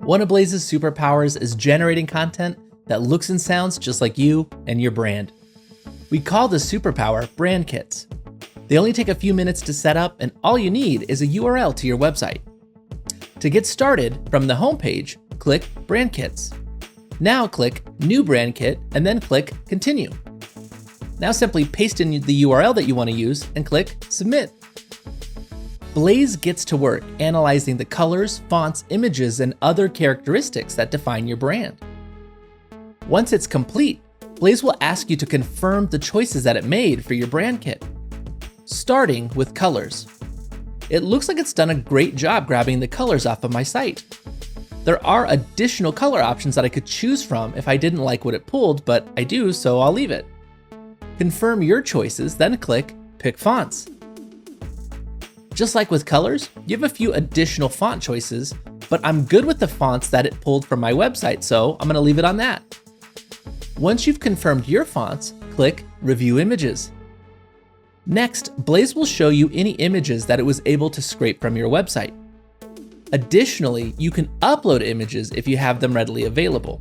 One of Blaze's superpowers is generating content that looks and sounds just like you and your brand. We call this superpower brand kits. They only take a few minutes to set up, and all you need is a URL to your website. To get started, from the homepage, click Brand Kits. Now click New Brand Kit and then click Continue. Now simply paste in the URL that you want to use and click Submit. Blaze gets to work analyzing the colors, fonts, images, and other characteristics that define your brand. Once it's complete, Blaze will ask you to confirm the choices that it made for your brand kit. Starting with colors. It looks like it's done a great job grabbing the colors off of my site. There are additional color options that I could choose from if I didn't like what it pulled, but I do, so I'll leave it. Confirm your choices, then click Pick Fonts. Just like with colors, you have a few additional font choices, but I'm good with the fonts that it pulled from my website, so I'm gonna leave it on that. Once you've confirmed your fonts, click Review Images. Next, Blaze will show you any images that it was able to scrape from your website. Additionally, you can upload images if you have them readily available.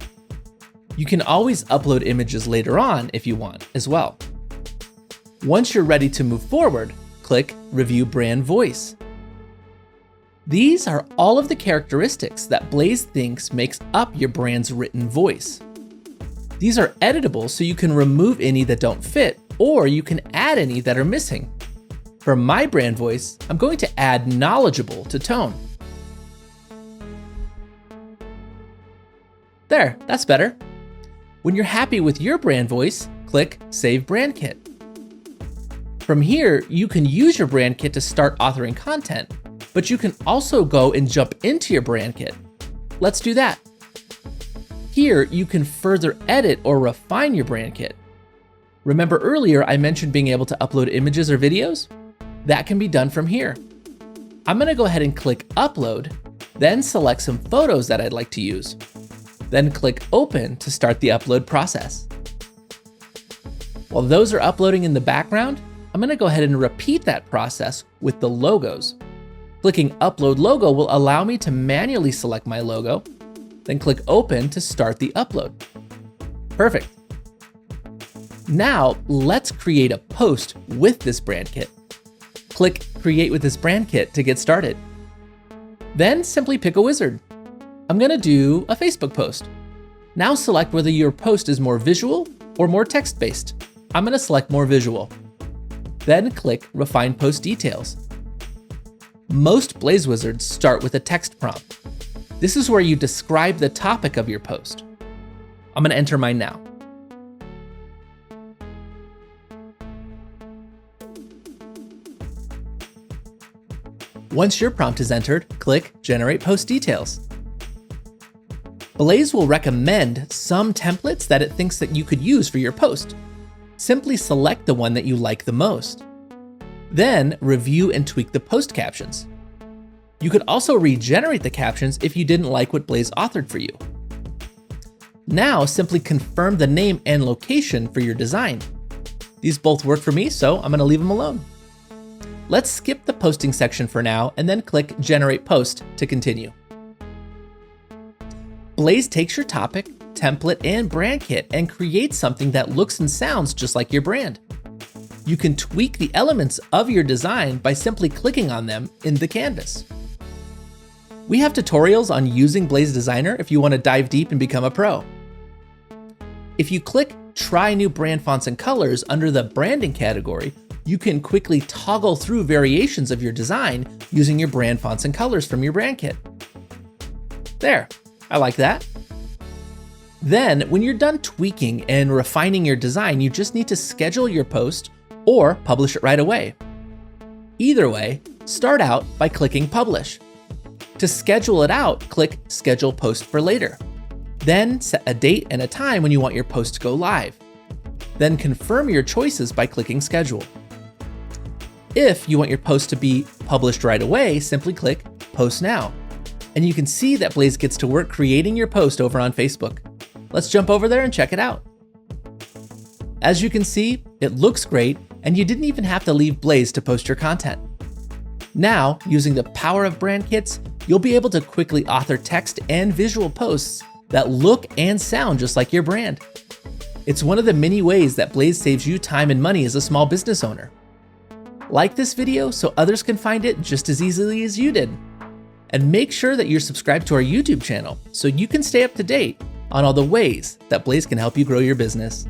You can always upload images later on if you want as well. Once you're ready to move forward, click Review Brand Voice. These are all of the characteristics that Blaze thinks makes up your brand's written voice. These are editable, so you can remove any that don't fit, or you can add any that are missing. For my brand voice, I'm going to add knowledgeable to tone. There, that's better. When you're happy with your brand voice, click Save Brand Kit. From here, you can use your brand kit to start authoring content, but you can also go and jump into your brand kit. Let's do that. Here, you can further edit or refine your brand kit. Remember earlier I mentioned being able to upload images or videos? That can be done from here. I'm gonna go ahead and click Upload, then select some photos that I'd like to use. Then click Open to start the upload process. While those are uploading in the background, I'm gonna go ahead and repeat that process with the logos. Clicking Upload Logo will allow me to manually select my logo, then click Open to start the upload. Perfect. Now, let's create a post with this brand kit. Click Create with this brand kit to get started. Then simply pick a wizard. I'm gonna do a Facebook post. Now select whether your post is more visual or more text-based. I'm gonna select more visual. Then click Refine Post Details. Most Blaze wizards start with a text prompt. This is where you describe the topic of your post. I'm gonna enter mine now. Once your prompt is entered, click Generate Post Details. Blaze will recommend some templates that it thinks that you could use for your post. Simply select the one that you like the most. Then review and tweak the post captions. You could also regenerate the captions if you didn't like what Blaze authored for you. Now simply confirm the name and location for your design. These both work for me, so I'm gonna leave them alone. Let's skip the posting section for now and then click Generate Post to continue. Blaze takes your topic, template, and brand kit and creates something that looks and sounds just like your brand. You can tweak the elements of your design by simply clicking on them in the canvas. We have tutorials on using Blaze Designer if you want to dive deep and become a pro. If you click Try New Brand Fonts and Colors under the Branding category, you can quickly toggle through variations of your design using your brand fonts and colors from your brand kit. There, I like that. Then, when you're done tweaking and refining your design, you just need to schedule your post or publish it right away. Either way, start out by clicking Publish. To schedule it out, click Schedule Post for later. Then set a date and a time when you want your post to go live. Then confirm your choices by clicking Schedule. If you want your post to be published right away, simply click Post Now. And you can see that Blaze gets to work creating your post over on Facebook. Let's jump over there and check it out. As you can see, it looks great, and you didn't even have to leave Blaze to post your content. Now, using the power of brand kits, you'll be able to quickly author text and visual posts that look and sound just like your brand. It's one of the many ways that Blaze saves you time and money as a small business owner. Like this video so others can find it just as easily as you did. And make sure that you're subscribed to our YouTube channel so you can stay up to date on all the ways that Blaze can help you grow your business.